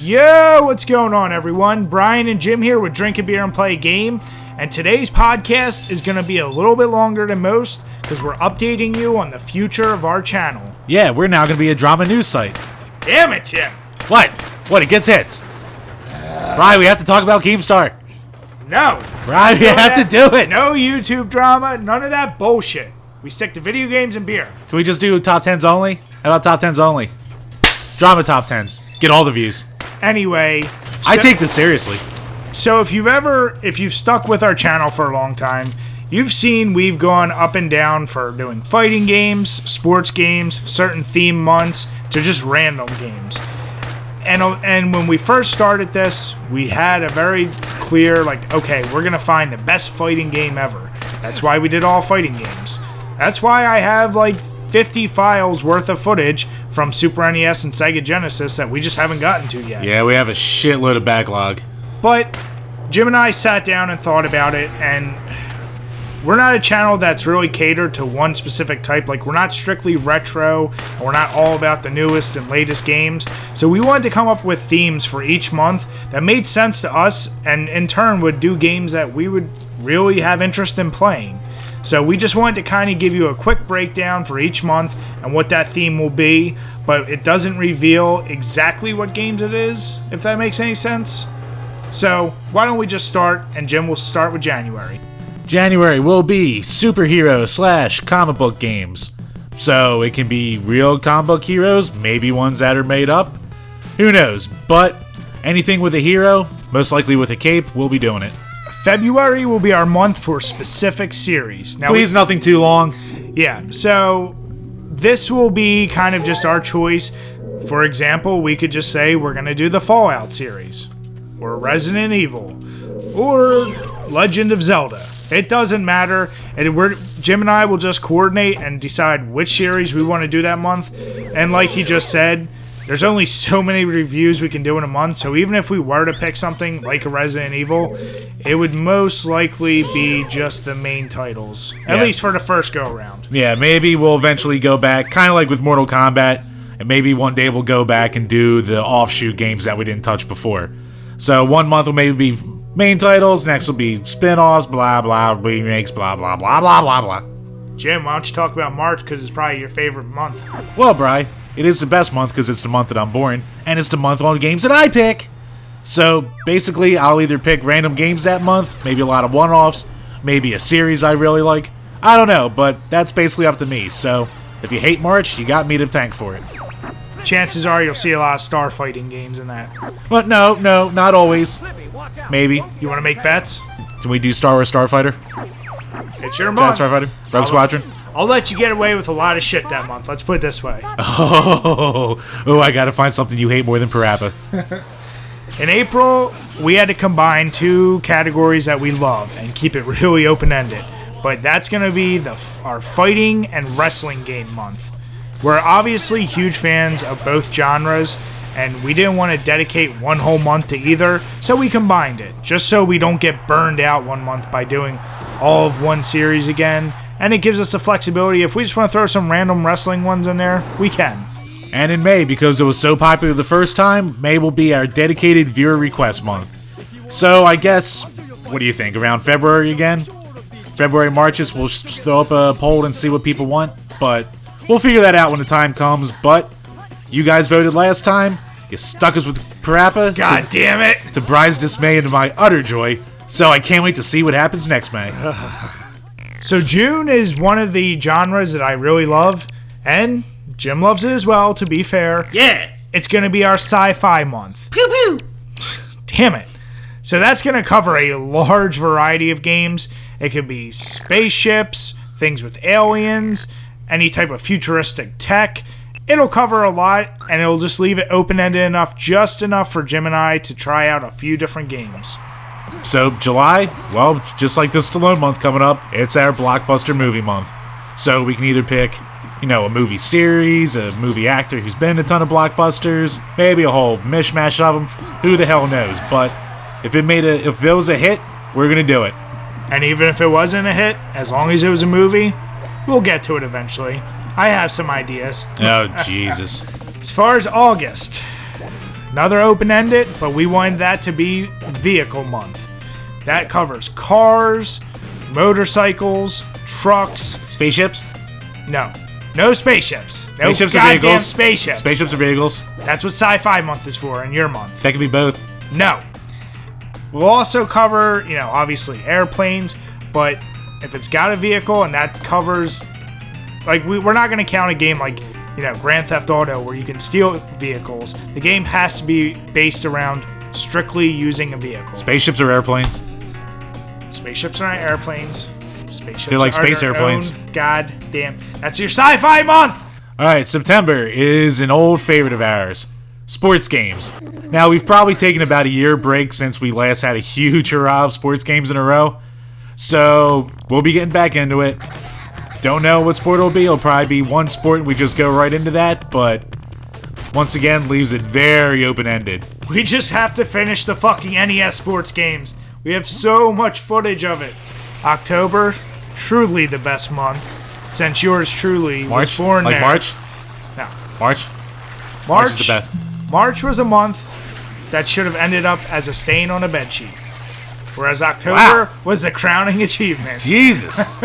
Yo, what's going on, everyone? Brian and Jim here with Drink a Beer and Play a Game, and today's podcast is going to be a little bit longer than most because we're updating you on the future of our channel. Yeah, we're now going to be a drama news site. Damn it, Jim! What? It gets hits. Brian, we have to talk about Keemstar. No! Brian, we have to do it. No YouTube drama, none of that bullshit. We stick to video games and beer. Can we just do top 10s only? How about top 10s only? Drama top 10s. Get all the views. Anyway, I take this seriously. So if you've stuck with our channel for a long time, you've seen we've gone up and down for doing fighting games, sports games, certain theme months, to just random games. And when we first started this, we had a very clear, okay, we're going to find the best fighting game ever. That's why we did all fighting games. That's why I have 50 files worth of footage from Super NES and Sega Genesis that we just haven't gotten to yet. Yeah, we have a shitload of backlog. But Jim and I sat down and thought about it, and we're not a channel that's really catered to one specific type. We're not strictly retro, and we're not all about the newest and latest games. So we wanted to come up with themes for each month that made sense to us, and in turn would do games that we would really have interest in playing. So we just wanted to kind of give you a quick breakdown for each month and what that theme will be, but it doesn't reveal exactly what games it is, if that makes any sense. So why don't we just start, and Jim will start with January. January will be superhero / comic book games. So it can be real comic book heroes, maybe ones that are made up. Who knows? But anything with a hero, most likely with a cape, we'll be doing it. February will be our month for specific series. Now, please, nothing too long. Yeah, so this will be kind of just our choice. For example, we could just say we're going to do the Fallout series, or Resident Evil, or Legend of Zelda. It doesn't matter. Jim and I will just coordinate and decide which series we want to do that month. And like he just said, there's only so many reviews we can do in a month, so even if we were to pick something like a Resident Evil, it would most likely be just the main titles, at least for the first go-around. Yeah, maybe we'll eventually go back, kind of like with Mortal Kombat, and maybe one day we'll go back and do the offshoot games that we didn't touch before. So one month will maybe be main titles, next will be spin-offs, blah, blah, remakes, blah, blah, blah, blah, blah, blah. Jim, why don't you talk about March, because it's probably your favorite month. Well, Bri, it is the best month because it's the month that I'm born, and it's the month on games that I pick. So, basically, I'll either pick random games that month, maybe a lot of one-offs, maybe a series I really like. I don't know, but that's basically up to me. So, if you hate March, you got me to thank for it. Chances are you'll see a lot of star fighting games in that. But no, not always. Maybe. You want to make bets? Can we do Star Wars Starfighter? It's your month. Starfighter? Rogue Squadron? I'll let you get away with a lot of shit that month. Let's put it this way. Oh, I gotta find something you hate more than Parappa. In April, we had to combine two categories that we love and keep it really open-ended. But that's going to be our fighting and wrestling game month. We're obviously huge fans of both genres, and we didn't want to dedicate one whole month to either, so we combined it, just so we don't get burned out one month by doing all of one series again. And it gives us the flexibility. If we just want to throw some random wrestling ones in there, we can. And in May, because it was so popular the first time, May will be our dedicated viewer request month. So I guess, what do you think, around February again? February, Marches, we'll throw up a poll and see what people want, but we'll figure that out when the time comes. But you guys voted last time. You stuck us with Parappa. God damn it! To Bri's dismay and to my utter joy. So I can't wait to see what happens next May. So June is one of the genres that I really love, and Jim loves it as well, to be fair. Yeah! It's going to be our sci-fi month. Pew pew! Damn it. So that's going to cover a large variety of games. It could be spaceships, things with aliens, any type of futuristic tech. It'll cover a lot, and it'll just leave it open-ended enough, just enough for Jim and I to try out a few different games. So, July, well, just like the Stallone month coming up, it's our blockbuster movie month. So we can either pick, a movie series, a movie actor who's been in a ton of blockbusters, maybe a whole mishmash of them. Who the hell knows? But if it was a hit, we're gonna do it. And even if it wasn't a hit, as long as it was a movie, we'll get to it eventually. I have some ideas. Oh, Jesus. As far as August, Another open-ended, but we wanted that to be vehicle month. That covers cars, motorcycles, trucks. Spaceships? No. No spaceships. No Spaceships are goddamn vehicles. spaceships. Spaceships are vehicles. That's what Sci-Fi Month is for, and your month. That could be both. No. We'll also cover, obviously airplanes, but if it's got a vehicle and that covers, we're not going to count a game like, Grand Theft Auto where you can steal vehicles. The game has to be based around strictly using a vehicle. Spaceships are airplanes. Spaceships are not airplanes. Spaceships They're like are space their airplanes. own goddamn. That's your Sci-Fi Month! Alright, September is an old favorite of ours. Sports games. Now, we've probably taken about a year break since we last had a huge hurrah of sports games in a row. So, we'll be getting back into it. Don't know what sport it'll be. It'll probably be one sport and we just go right into that, but once again, leaves it very open-ended. We just have to finish the fucking NES sports games. We have so much footage of it. October, truly the best month, since yours truly was born there. March? No. March? March is the best. March was a month that should have ended up as a stain on a bedsheet. Whereas October was the crowning achievement. Jesus.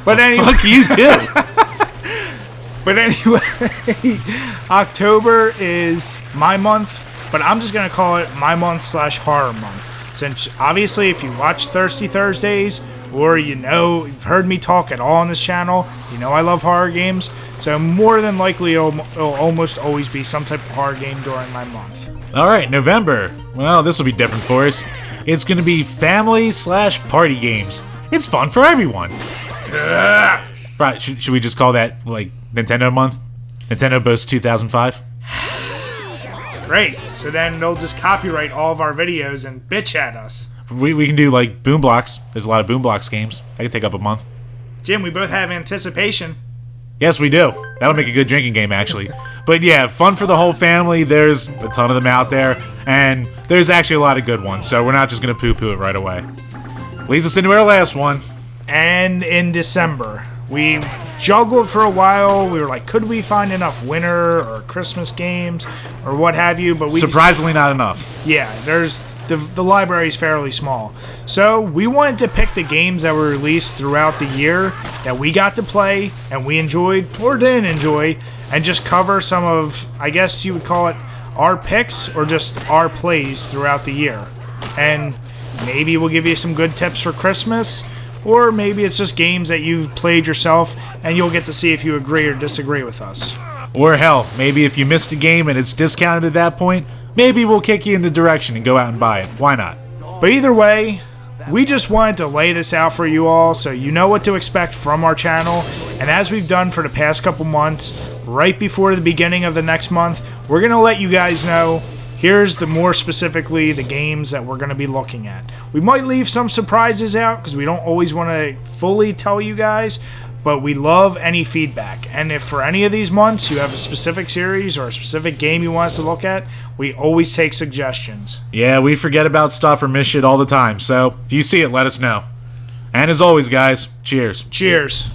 But anyway, fuck you too. But anyway, October is my month, but I'm just gonna call it my month / horror month. Since obviously, if you watch Thirsty Thursdays, or you've heard me talk at all on this channel, I love horror games. So more than likely, it'll almost always be some type of horror game during my month. All right, November. Well, this will be different for us. It's gonna be family / party games. It's fun for everyone. Right? Should we just call that like Nintendo month? Nintendo boasts 2005. Great. So then they'll just copyright all of our videos and bitch at us. We can do like Boom Blocks. There's a lot of Boom Blocks games. That could take up a month. Jim, we both have anticipation. Yes, we do. That'll make a good drinking game, actually. But yeah, fun for the whole family. There's a ton of them out there, and there's actually a lot of good ones, so we're not just going to poo-poo it right away. Leads us into our last one. And in December, we juggled for a while. We were like, could we find enough winter or Christmas games or what have you? But we surprisingly not enough. Yeah, the library is fairly small. So we wanted to pick the games that were released throughout the year that we got to play and we enjoyed or didn't enjoy, and just cover some of, I guess you would call it, our picks or just our plays throughout the year. And maybe we'll give you some good tips for Christmas, or maybe it's just games that you've played yourself and you'll get to see if you agree or disagree with us. Or hell, maybe if you missed a game and it's discounted at that point, maybe we'll kick you in the direction and go out and buy it. Why not? But either way, we just wanted to lay this out for you all so you know what to expect from our channel. And as we've done for the past couple months, right before the beginning of the next month, we're going to let you guys know, here's more specifically the games that we're going to be looking at. We might leave some surprises out because we don't always want to fully tell you guys, but we love any feedback. And if for any of these months you have a specific series or a specific game you want us to look at, we always take suggestions. Yeah, we forget about stuff or miss shit all the time, so if you see it, let us know. And as always, guys, cheers. Cheers.